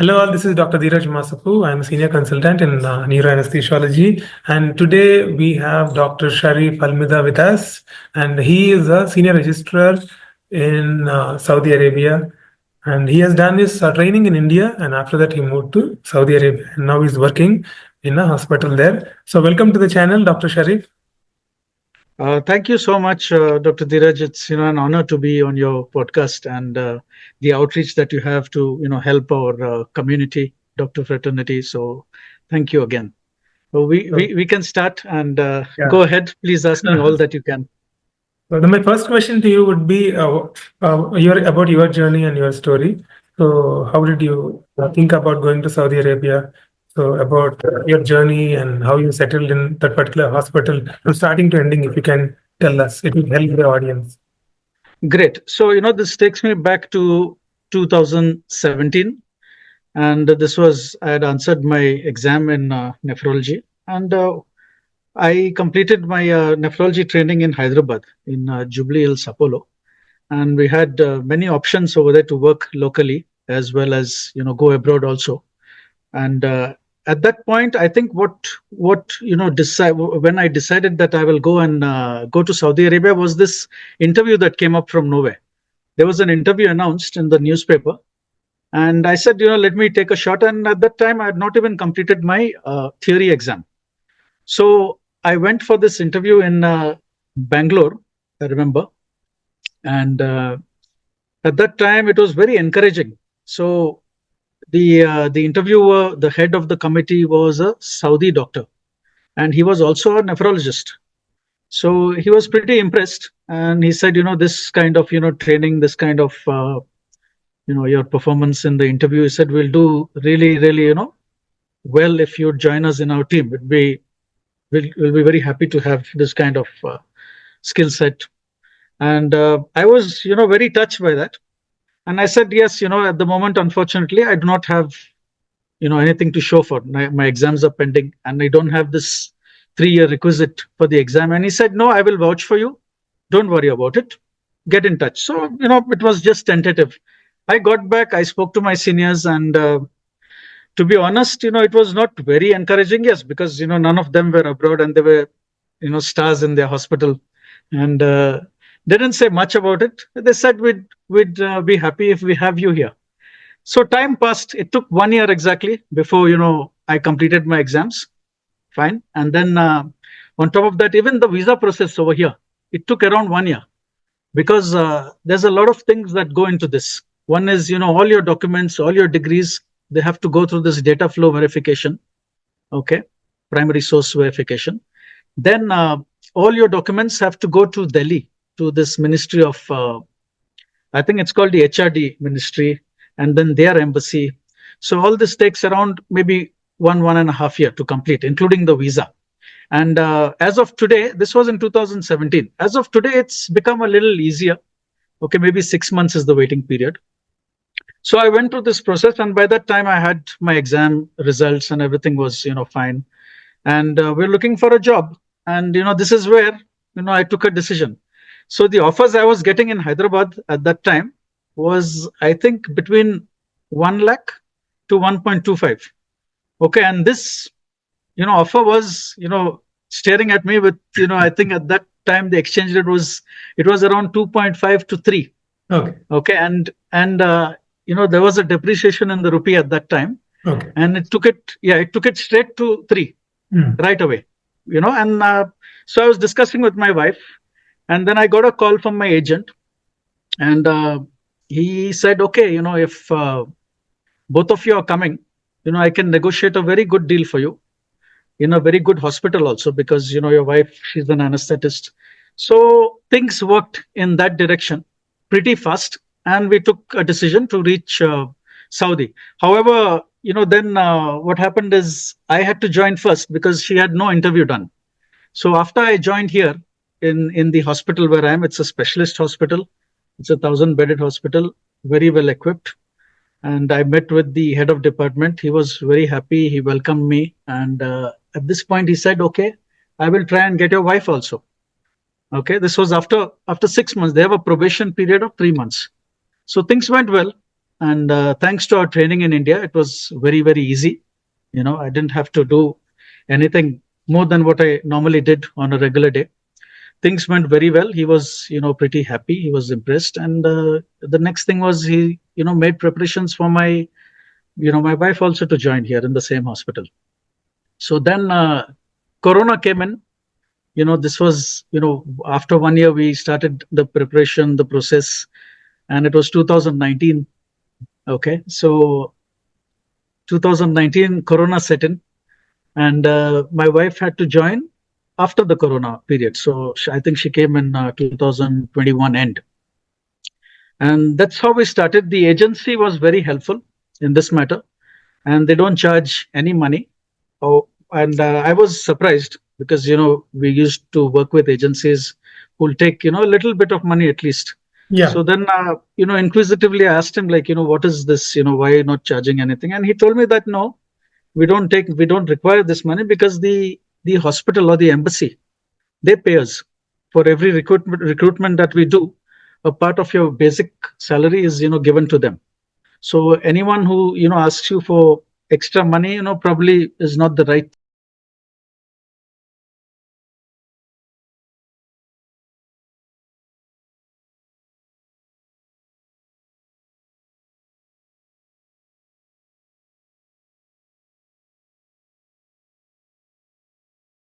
Hello, all. This is Dr. Dheeraj Masapu. I'm a senior consultant in neuroanesthesiology. And today we have Dr. Sharif Almida with us. And he is a senior registrar in Saudi Arabia. And he has done his training in India. And after that, he moved to Saudi Arabia. And now he's working in a hospital there. So, welcome to the channel, Dr. Sharif. Thank you so much, Dr. Dheeraj. It's an honor to be on your podcast and the outreach that you have to help our community, doctor fraternity. So, thank you again. So we can start and go ahead. Please ask me all that you can. So then my first question to you would be about your journey and your story. So how did you think about going to Saudi Arabia? So about your journey and how you settled in that particular hospital from starting to ending, if you can tell us, it will help the audience. Great. So, this takes me back to 2017. And this was, I had answered my exam in nephrology. And I completed my nephrology training in Hyderabad, in Jubilee Hills, Apollo. And we had many options over there to work locally as well as, go abroad also. And at that point, I think when I decided that I will go and go to Saudi Arabia was this interview that came up from nowhere. There was an interview announced in the newspaper. And I said, let me take a shot. And at that time, I had not even completed my theory exam. So I went for this interview in Bangalore, I remember. And at that time, it was very encouraging. So the interviewer, the head of the committee, was a Saudi doctor. And he was also a nephrologist. So he was pretty impressed. And he said, this kind of, training, this kind of your performance in the interview, he said, we'll do really, really, well if you join us in our team. We'll be very happy to have this kind of skill set. And I was, very touched by that. And I said, yes, at the moment, unfortunately, I do not have, anything to show for. My exams are pending and I don't have this 3-year requisite for the exam. And he said, no, I will vouch for you. Don't worry about it. Get in touch. So, it was just tentative. I got back, I spoke to my seniors, and to be honest, it was not very encouraging, yes, because, none of them were abroad and they were, stars in their hospital. And they didn't say much about it. They said, we'd be happy if we have you here. So time passed. It took 1 year exactly before, I completed my exams. Fine. And then on top of that, even the visa process over here, it took around 1 year because there's a lot of things that go into this. One is, all your documents, all your degrees, they have to go through this data flow verification. Okay. Primary source verification. Then all your documents have to go to Delhi, to this ministry of, I think it's called the HRD ministry, and then their embassy. So all this takes around maybe 1.5 years to complete, including the visa. And as of today, this was in 2017. As of today, it's become a little easier. Okay, maybe 6 months is the waiting period. So I went through this process, and by that time I had my exam results and everything was, fine. And we're looking for a job. And, this is where, I took a decision. So the offers I was getting in Hyderabad at that time was, I think, between 1 lakh to 1.25. Okay. And this, offer was, staring at me with, I think at that time the exchange rate was, it was around 2.5 to 3. Okay. Okay. And there was a depreciation in the rupee at that time. Okay. And it took it straight to 3 right away, and so I was discussing with my wife, and then I got a call from my agent, and he said, okay, if both of you are coming, I can negotiate a very good deal for you in a very good hospital also, because, your wife, she's an anesthetist. So things worked in that direction pretty fast. And we took a decision to reach Saudi. However, then what happened is I had to join first because she had no interview done. So after I joined here in the hospital where I am, it's a specialist hospital. It's a 1,000-bedded hospital, very well equipped. And I met with the head of department. He was very happy. He welcomed me. And at this point, he said, okay, I will try and get your wife also. Okay, this was after 6 months. They have a probation period of 3 months. So things went well. And thanks to our training in India, it was very, very easy. I didn't have to do anything more than what I normally did on a regular day. Things went very well. He was, pretty happy. He was impressed. And the next thing was he, made preparations for my wife also to join here in the same hospital. So then Corona came in. This was, after 1 year, we started the preparation, the process, and it was 2019. Okay. So 2019, Corona set in, and my wife had to join after the Corona period. So I think she came in 2021 end. And that's how we started. The agency was very helpful in this matter, and they don't charge any money. Oh, and I was surprised because we used to work with agencies who'll take a little bit of money at least. Yeah. So then inquisitively I asked him, like, what is this? Why are you not charging anything? And he told me that no, we don't require this money because the hospital or the embassy, they pay us for every recruitment that we do. A part of your basic salary is given to them. So anyone who asks you for extra money probably is not the right